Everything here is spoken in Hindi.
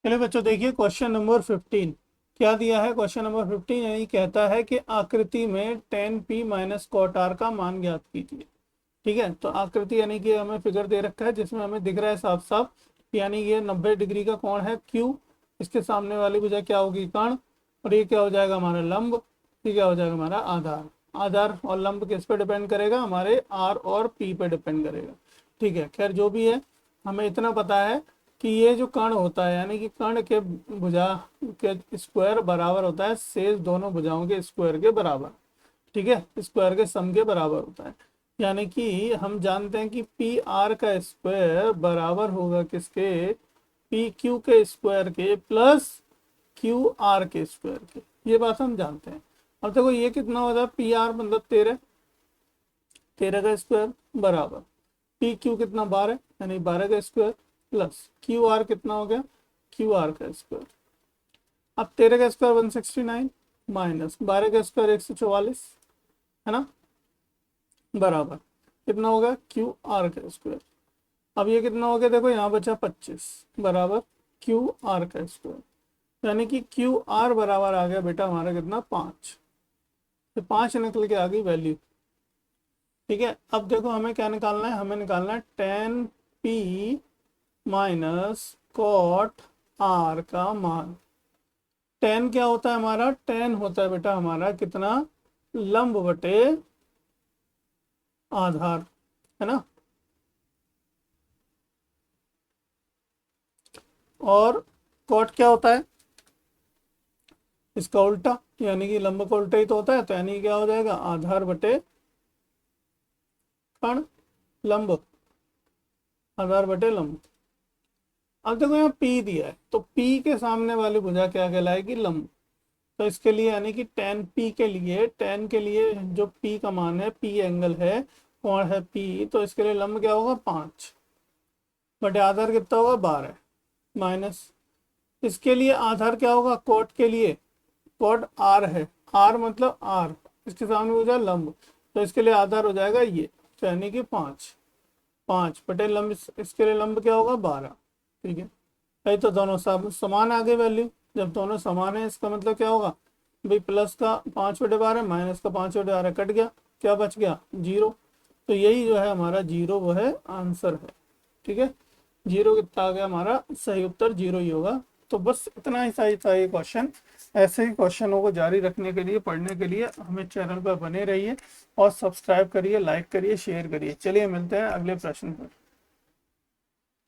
चलिए बच्चों देखिए क्वेश्चन नंबर 15 क्या दिया है। क्वेश्चन नंबर 15 यही कहता है कि आकृति में tan p minus cot r का मान ज्ञात कीजिए। ठीक है, तो आकृति यानी कि हमें फिगर दे रखा है जिसमें हमें दिख रहा है साफ साफ, यानी ये 90 डिग्री का कोण है Q। इसके सामने वाली भुजा क्या होगी, कर्ण, और ये क्या हो जाएगा हमारा लंब, ये क्या हो जाएगा हमारा आधार। आधार और लंब किस पे डिपेंड करेगा, हमारे R और P पे डिपेंड करेगा। ठीक है, खैर जो भी है, हमें इतना पता है कि ये जो कर्ण होता है यानी कि कर्ण के भुजा के स्क्वायर बराबर होता है शेष दोनों भुजाओं के स्क्वायर के बराबर। ठीक है, स्क्वायर के सम के बराबर होता है। यानी कि हम जानते हैं कि पी आर का स्क्वायर बराबर होगा किसके, पी क्यू के स्क्वायर के प्लस क्यू आर के स्क्वायर के। ये बात हम जानते हैं। अब देखो ये कितना हो जाए, पी आर मतलब 13, 13 का स्क्वायर बराबर पी क्यू कितना 12 यानी 12 का स्क्वायर प्लस क्यू आर कितना हो गया, क्यू आर का स्क्वायर। अब 13 का स्क्वायर 169 माइनस 12 का स्क्वायर 144 है ना, बराबर कितना होगा क्यू आर का स्क्वायर। अब ये कितना हो गया, देखो यहाँ बचा 25 बराबर क्यू आर का स्क्वायर। यानी कि क्यू आर बराबर आ गया बेटा हमारा कितना 5, तो 5 निकल के आ गई वैल्यू। ठीक है, अब देखो हमें क्या निकालना है, हमें निकालना है tan p minus cot r का मान। tan क्या होता है हमारा, tan होता है बेटा हमारा कितना, लंब बटे आधार, है ना। और कॉट क्या होता है, इसका उल्टा, यानी कि लंब का उल्टा ही तो होता है, तो यानी क्या हो जाएगा आधार बटे कर्ण, लंब, आधार बटे लंब। अब देखो यहाँ P दिया है, तो P के सामने वाली भुजा क्या कहलाएगी, लंब। तो इसके लिए यानी कि tan P के लिए, tan के लिए जो P का मान है, P एंगल है, कोण है P, तो इसके लिए लंब क्या होगा 5 बटे आधार कितना होगा 12 माइनस, इसके लिए आधार क्या होगा कोट के लिए, कोट R है, R मतलब R, इसके सामने हो जाए लंब, तो इसके लिए आधार हो जाएगा ये, तो यानी कि 5 बटे लंब, इसके लिए लंब क्या होगा 12। ठीक है भाई, तो दोनों समान आ गए वैल्यू। जब दोनों समान है इसका मतलब क्या होगा भाई, प्लस का 5/12 माइनस का 5/12 कट गया, क्या बच गया 0। तो यही जो है हमारा 0 वो है आंसर है। ठीक है, 0 कितना आ गया हमारा, सही उत्तर 0 ही होगा। तो बस इतना ही सही था ये क्वेश्चन। ऐसे ही क्वेश्चनों को जारी रखने के लिए, पढ़ने के लिए हमें चैनल पर बने रहिए और सब्सक्राइब करिए, लाइक करिए, शेयर करिए। चलिए मिलते हैं अगले प्रश्न पर।